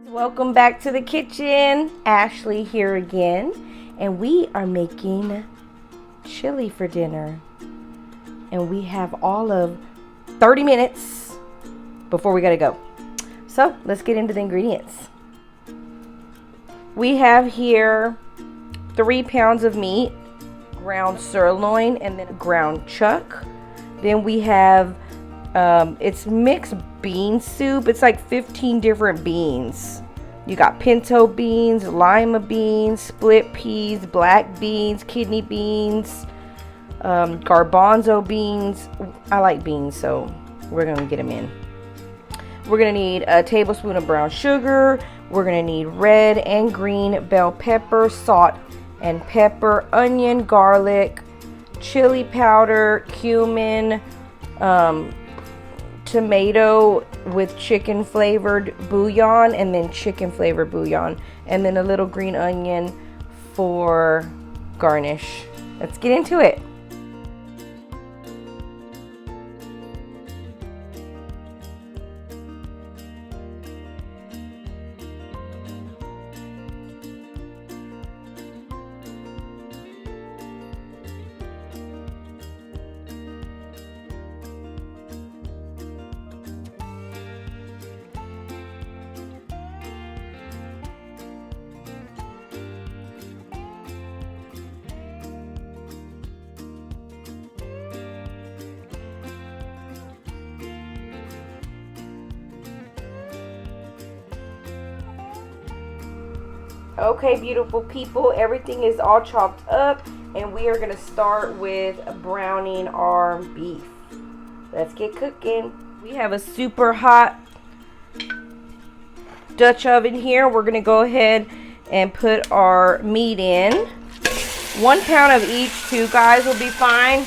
Welcome back to the kitchen. Ashley here again, and we are making chili for dinner. And we have all of 30 minutes before we gotta go. So let's get into the ingredients. We have here 3 pounds of meat, ground sirloin, and then ground chuck. Then we have it's mixed bean soup. It's like 15 different beans. You got pinto beans, lima beans, split peas, black beans, kidney beans, garbanzo beans. I like beans, so we're gonna get them in. We're gonna need a tablespoon of brown sugar. We're gonna need red and green bell pepper, salt and pepper, onion, garlic, chili powder, cumin, tomato with chicken flavored bouillon, and then chicken flavored bouillon, and then a little green onion for garnish. Let's get into it. Okay, beautiful people, everything is all chopped up, and we are going to start with browning our beef. Let's get cooking. We have a super hot Dutch oven here. We're going to go ahead and put our meat in. 1 pound of each, too, guys, will be fine.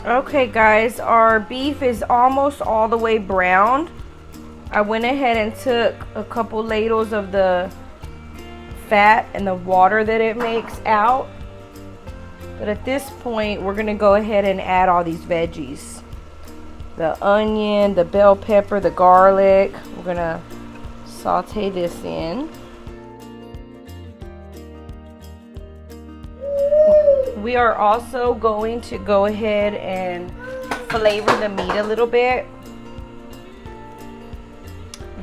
Okay guys, our beef is almost all the way browned. I went ahead and took a couple ladles of the fat and the water that it makes out. But at this point, we're gonna go ahead and add all these veggies. The onion, the bell pepper, the garlic. We're gonna saute this in. We are also going to go ahead and flavor the meat a little bit.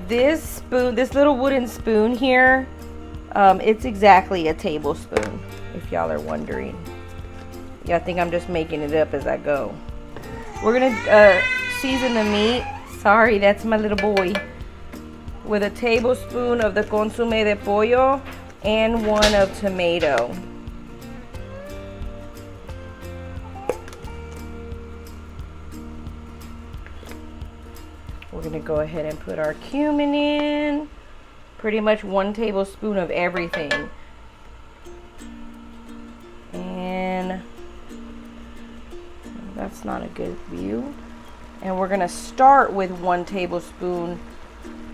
This spoon, this little wooden spoon here, it's exactly a tablespoon, if y'all are wondering. Y'all think I'm just making it up as I go. We're gonna season the meat. Sorry, that's my little boy. With a tablespoon of the consomme de pollo and 1 of tomato. We're gonna go ahead and put our cumin in. Pretty much 1 tablespoon of everything. And that's not a good view. And we're gonna start with 1 tablespoon,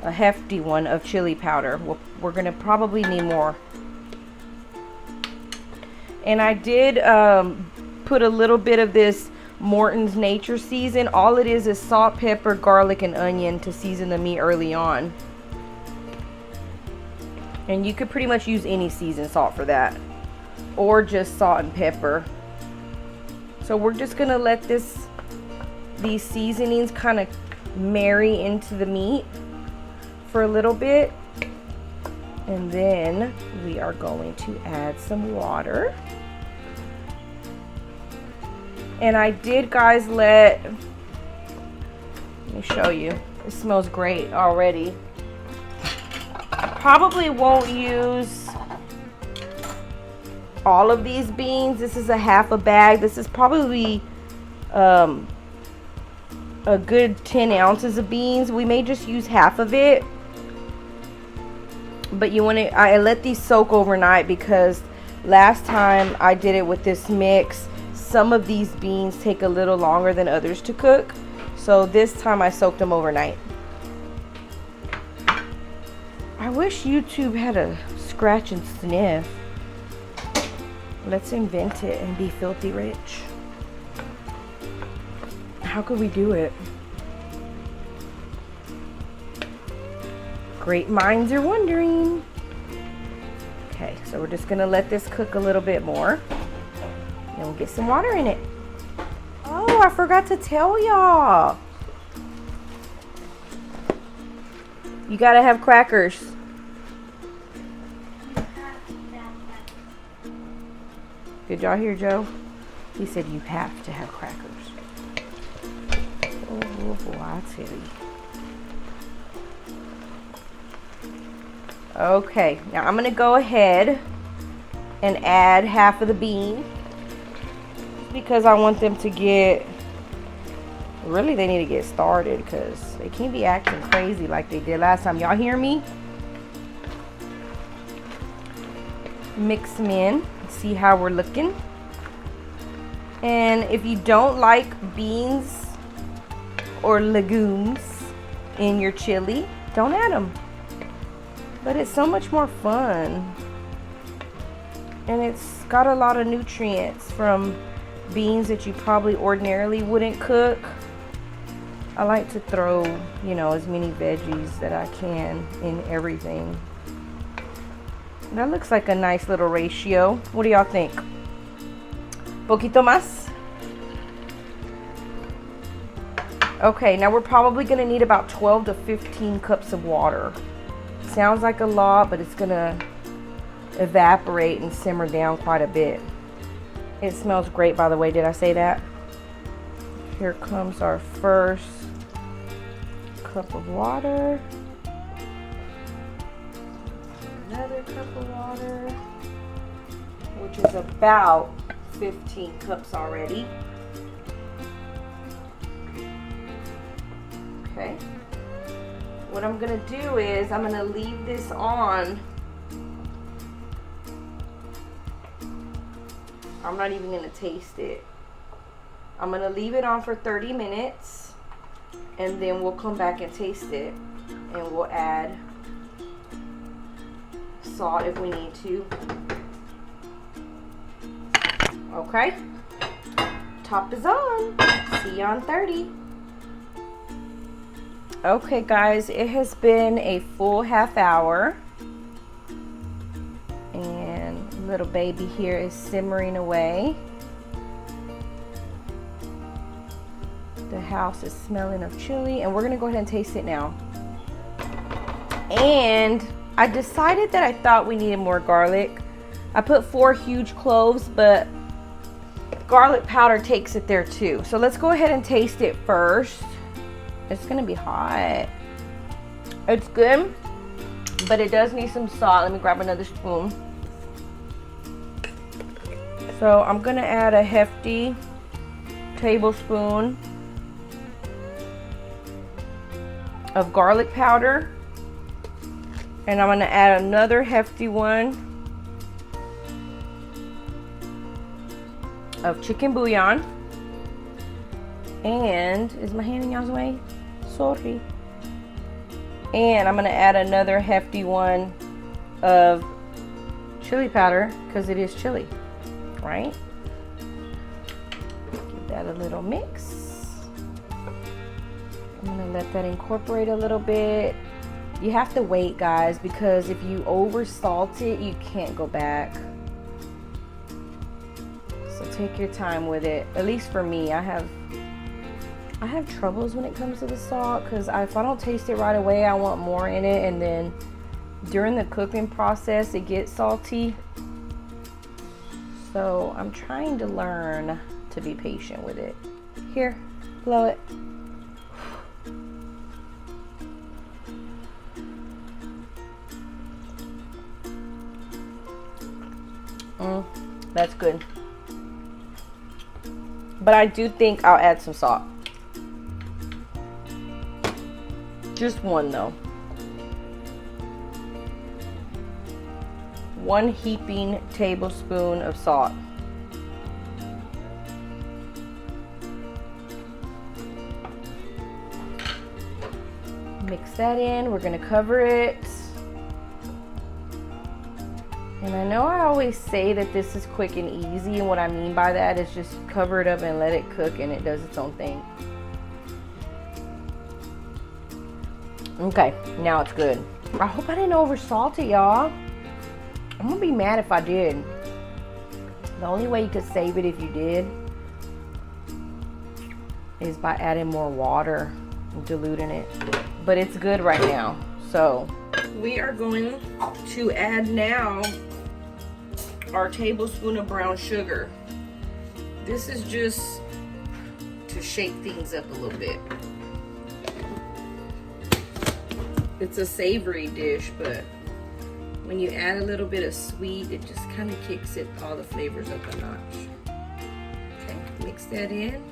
a hefty one, of chili powder. We're gonna probably need more. And I did put a little bit of this Morton's Nature Season. All it is salt, pepper, garlic, and onion to season the meat early on. And you could pretty much use any seasoned salt for that, or just salt and pepper. So we're just gonna let these seasonings kind of marry into the meat for a little bit, and then we are going to add some water. And I did, guys, let me show you. It smells great already. I probably won't use all of these beans. This is a half a bag. This is probably a good 10 ounces of beans. We may just use half of it, but you want to, I let these soak overnight because last time I did it with this mix, some of these beans take a little longer than others to cook. So this time I soaked them overnight. I wish YouTube had a scratch and sniff. Let's invent it and be filthy rich. How could we do it? Great minds are wondering. Okay, so we're just gonna let this cook a little bit more. And we'll get some water in it. Oh, I forgot to tell y'all. You gotta have crackers. Did y'all hear Joe? He said you have to have crackers. Oh boy, I tell you. Okay, now I'm gonna go ahead and add half of the bean because I want them to get, really they need to get started because they can't be acting crazy like they did last time. Y'all hear me? Mix them in, see how we're looking. And if you don't like beans or legumes in your chili, don't add them. But it's so much more fun. And it's got a lot of nutrients from beans that you probably ordinarily wouldn't cook. I like to throw, you know, as many veggies that I can in everything. That looks like a nice little ratio. What do y'all think? Poquito más? Okay, now we're probably gonna need about 12 to 15 cups of water. Sounds like a lot, but it's gonna evaporate and simmer down quite a bit. It smells great, by the way. Did I say that? Here comes our first cup of water. Another cup of water, which is about 15 cups already. Okay. What I'm gonna do is I'm gonna leave this on. I'm not even gonna taste it. I'm gonna leave it on for 30 minutes and then we'll come back and taste it and we'll add salt if we need to. Okay, top is on. See you on 30. Okay guys, it has been a full half hour and little baby here is simmering away. The house is smelling of chili and we're gonna go ahead and taste it now. And I decided that I thought we needed more garlic. I put 4 huge cloves, but garlic powder takes it there too. So let's go ahead and taste it first. It's gonna be hot. It's good, but it does need some salt. Let me grab another spoon. So I'm gonna add a hefty tablespoon of garlic powder. And I'm gonna add another hefty one of chicken bouillon. And is my hand in y'all's way? Sorry. And I'm gonna add another hefty one of chili powder because it is chili, right? Give that a little mix. I'm gonna let that incorporate a little bit. You have to wait, guys, because if you over salt it, you can't go back. So take your time with it. At least for me, I have troubles when it comes to the salt because if I don't taste it right away, I want more in it, and then during the cooking process it gets salty. So I'm trying to learn to be patient with it. Here, blow it. That's good. But I do think I'll add some salt. Just one though. 1 heaping tablespoon of salt. Mix that in. We're gonna cover it. And I know I always say that this is quick and easy, and what I mean by that is just cover it up and let it cook and it does its own thing. Okay, now it's good. I hope I didn't over salt it, y'all. I'm gonna be mad if I did. The only way you could save it if you did is by adding more water and diluting it. But it's good right now. So we are going to add now our tablespoon of brown sugar. This is just to shake things up a little bit. It's a savory dish, but when you add a little bit of sweet, it just kind of kicks it all the flavors up a notch. Okay, mix that in.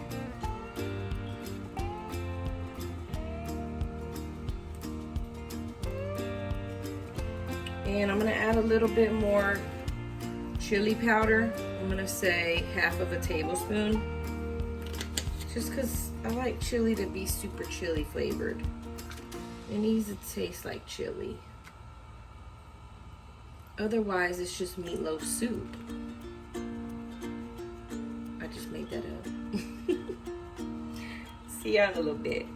And I'm gonna add a little bit more chili powder. I'm gonna say half of a tablespoon. Just because I like chili to be super chili flavored. It needs to taste like chili. Otherwise, it's just meatloaf soup. I just made that up. See y'all in a little bit.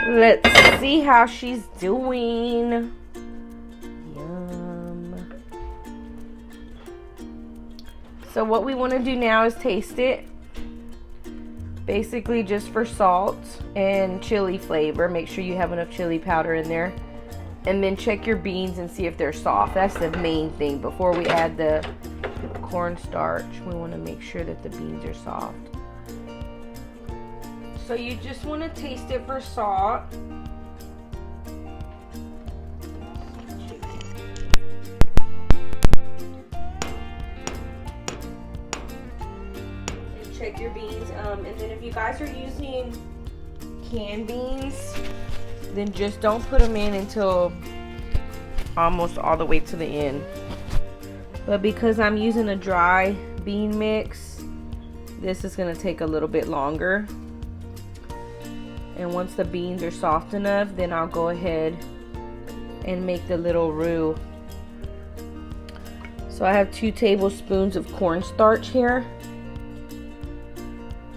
Let's see how she's doing. Yum. So what we want to do now is taste it. Basically just for salt and chili flavor. Make sure you have enough chili powder in there. And then check your beans and see if they're soft. That's the main thing. Before we add the cornstarch, we want to make sure that the beans are soft. So you just want to taste it for salt. And check your beans. And then if you guys are using canned beans, then just don't put them in until almost all the way to the end. But because I'm using a dry bean mix, this is going to take a little bit longer. And once the beans are soft enough, then I'll go ahead and make the little roux. So I have 2 tablespoons of cornstarch here.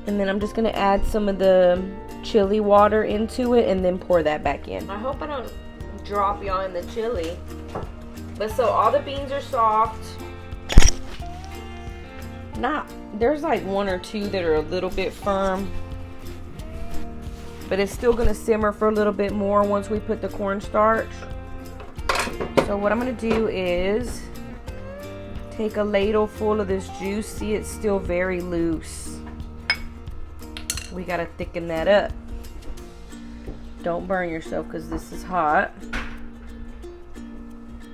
And then I'm just going to add some of the chili water into it and then pour that back in. I hope I don't drop y'all in the chili. But so all the beans are soft. There's like 1 or 2 that are a little bit firm. But it's still gonna simmer for a little bit more once we put the cornstarch. So what I'm gonna do is take a ladle full of this juice. See, it's still very loose. We gotta thicken that up. Don't burn yourself because this is hot.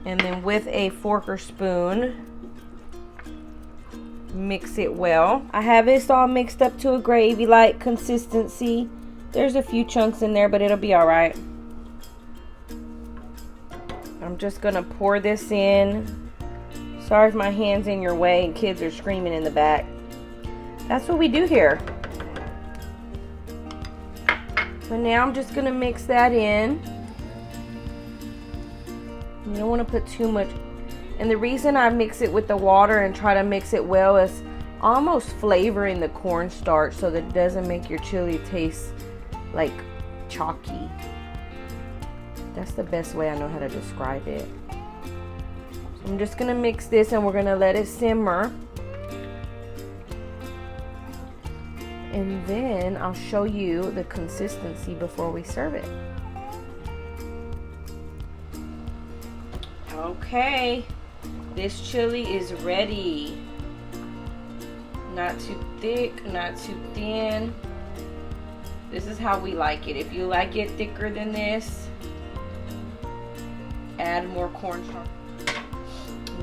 And then with a fork or spoon, mix it well. I have this all mixed up to a gravy-like consistency. There's a few chunks in there, but it'll be all right. I'm just gonna pour this in. Sorry if my hand's in your way and kids are screaming in the back. That's what we do here. So now I'm just gonna mix that in. You don't want to put too much. And the reason I mix it with the water and try to mix it well is almost flavoring the cornstarch so that it doesn't make your chili taste like chalky. That's the best way I know how to describe it. So I'm just gonna mix this and we're gonna let it simmer. And then I'll show you the consistency before we serve it. Okay, this chili is ready. Not too thick, not too thin. This is how we like it. If you like it thicker than this, add more cornstarch.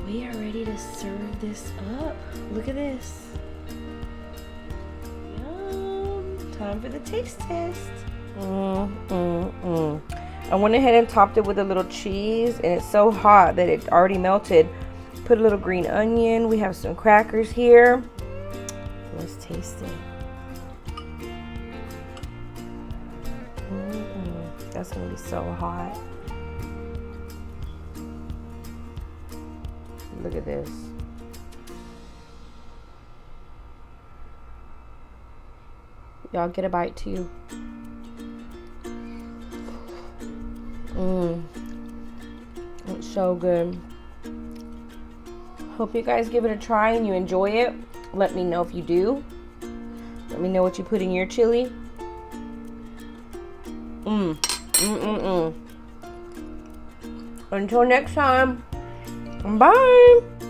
We are ready to serve this up. Look at this. Yum. Time for the taste test. I went ahead and topped it with a little cheese, and it's so hot that it already melted. Put a little green onion. We have some crackers here. Let's taste it. That's gonna be so hot. Look at this. Y'all get a bite too. It's so good. Hope you guys give it a try and you enjoy it. Let me know if you do. Let me know what you put in your chili. Until next time. Bye.